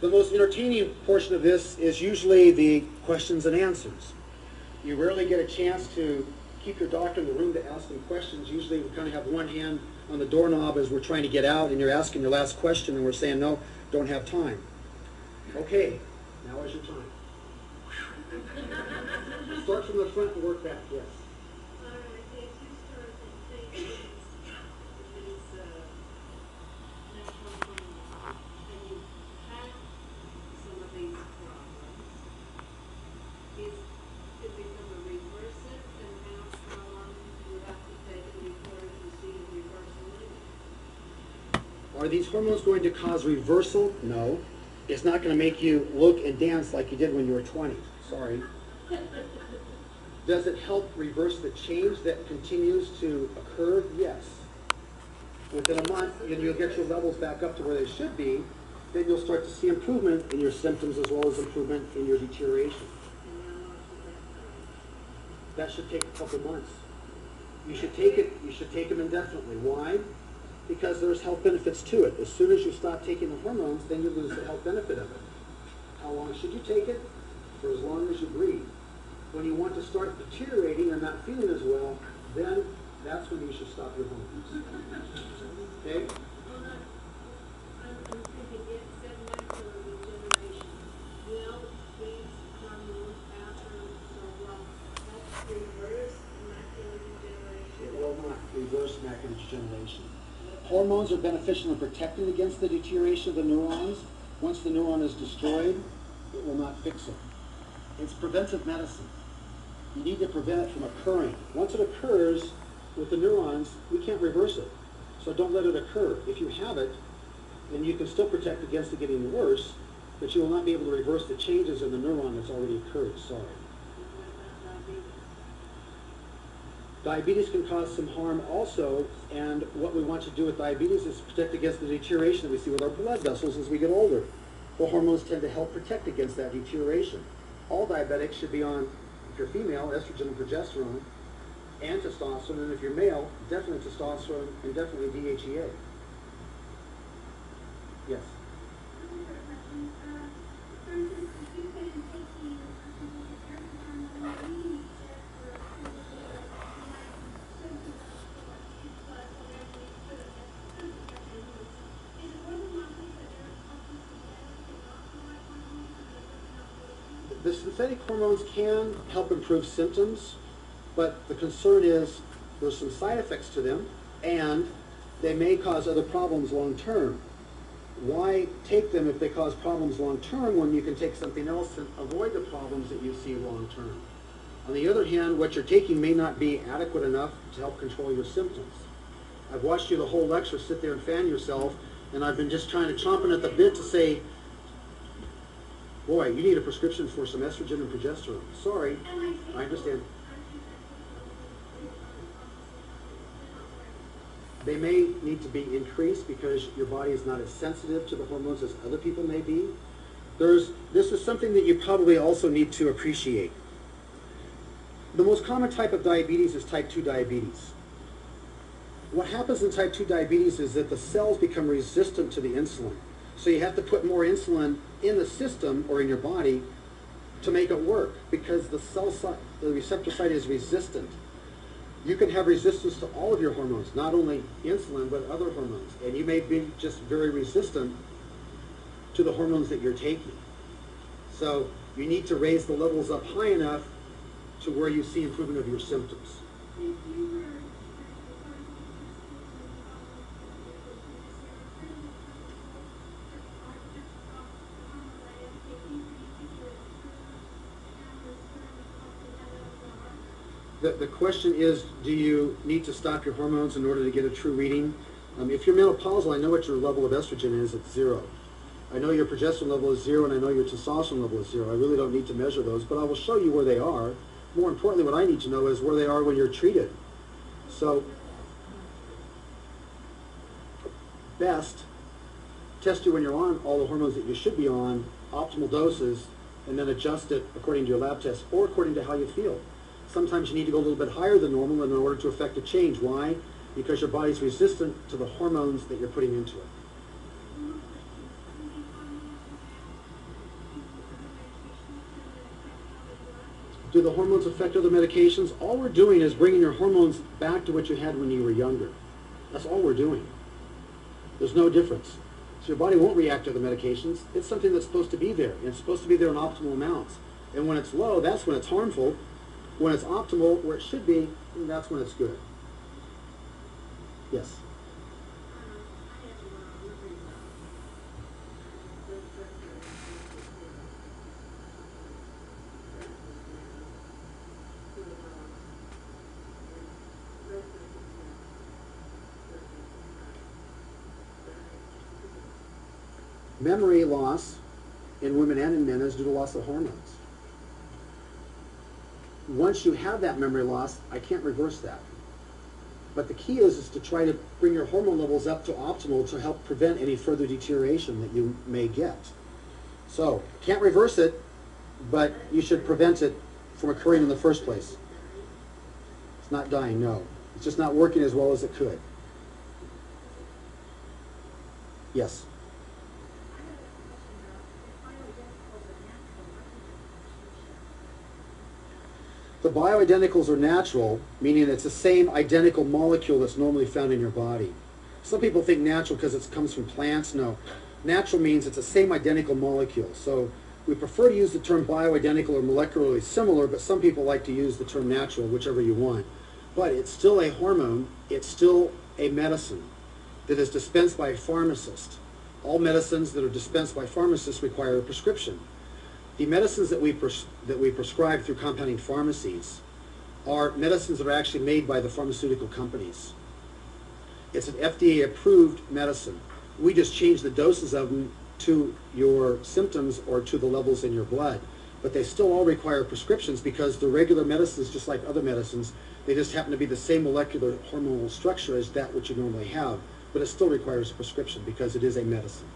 The most entertaining portion of this is usually the questions and answers. You rarely get a chance to keep your doctor in the room to ask them questions. Usually we kind of have one hand on the doorknob as we're trying to get out, and you're asking your last question, and we're saying, no, don't have time. Okay, now is your time. Start from the front and work back, yes. Are these hormones going to cause reversal? No. It's not going to make you look and dance like you did when you were 20. Sorry. Does it help reverse the change that continues to occur? Yes. Within a month, you'll get your levels back up to where they should be. Then you'll start to see improvement in your symptoms as well as improvement in your deterioration. That should take a couple months. You should take it. You should take them indefinitely. Why? Because there's health benefits to it. As soon as you stop taking the hormones, then you lose the health benefit of it. How long should you take it? For as long as you breathe. When you want to start deteriorating or not feeling as well, then that's when you should stop your hormones. Okay? It will not reverse macular degeneration. Hormones are beneficial in protecting against the deterioration of the neurons. Once the neuron is destroyed, it will not fix it. It's preventive medicine. You need to prevent it from occurring. Once it occurs with the neurons, we can't reverse it. So don't let it occur. If you have it, then you can still protect against it getting worse, but you will not be able to reverse the changes in the neuron that's already occurred. Sorry. Diabetes can cause some harm also, and what we want to do with diabetes is protect against the deterioration that we see with our blood vessels as we get older. The hormones tend to help protect against that deterioration. All diabetics should be on, if you're female, estrogen and progesterone, and testosterone, and if you're male, definitely testosterone and definitely DHEA. Yes? The synthetic hormones can help improve symptoms, but the concern is there's some side effects to them, and they may cause other problems long term. Why take them if they cause problems long term when you can take something else and avoid the problems that you see long term? On the other hand, what you're taking may not be adequate enough to help control your symptoms. I've watched you the whole lecture sit there and fan yourself, and I've been just trying to chomping at the bit to say, boy, you need a prescription for some estrogen and progesterone. Sorry, I understand. They may need to be increased because your body is not as sensitive to the hormones as other people may be. This is something that you probably also need to appreciate. The most common type of diabetes is type 2 diabetes. What happens in type 2 diabetes is that the cells become resistant to the insulin. So you have to put more insulin in the system or in your body to make it work because the receptor site is resistant. You can have resistance to all of your hormones, not only insulin, but other hormones. And you may be just very resistant to the hormones that you're taking. So you need to raise the levels up high enough to where you see improvement of your symptoms. The question is, do you need to stop your hormones in order to get a true reading? If you're menopausal, I know what your level of estrogen is. It's 0. I know your progesterone level is 0, and I know your testosterone level is 0. I really don't need to measure those, but I will show you where they are. More importantly, what I need to know is where they are when you're treated. So, best, test you when you're on all the hormones that you should be on, optimal doses, and then adjust it according to your lab test or according to how you feel. Sometimes you need to go a little bit higher than normal in order to affect a change. Why? Because your body's resistant to the hormones that you're putting into it. Do the hormones affect other medications? All we're doing is bringing your hormones back to what you had when you were younger. That's all we're doing. There's no difference. So your body won't react to the medications. It's something that's supposed to be there. And it's supposed to be there in optimal amounts. And when it's low, that's when it's harmful. When it's optimal, where it should be, that's when it's good. Yes? Memory loss in women and in men is due to loss of hormones. Once you have that memory loss, I can't reverse that. But the key is to try to bring your hormone levels up to optimal to help prevent any further deterioration that you may get. So, can't reverse it, but you should prevent it from occurring in the first place. It's not dying, no. It's just not working as well as it could. Yes? The bioidenticals are natural, meaning it's the same identical molecule that's normally found in your body. Some people think natural because it comes from plants. No. Natural means it's the same identical molecule. So we prefer to use the term bioidentical or molecularly similar, but some people like to use the term natural, whichever you want. But it's still a hormone. It's still a medicine that is dispensed by a pharmacist. All medicines that are dispensed by pharmacists require a prescription. The medicines that we prescribe through compounding pharmacies are medicines that are actually made by the pharmaceutical companies. It's an FDA-approved medicine. We just change the doses of them to your symptoms or to the levels in your blood. But they still all require prescriptions because they're regular medicines just like other medicines. They just happen to be the same molecular hormonal structure as that which you normally have. But it still requires a prescription because it is a medicine.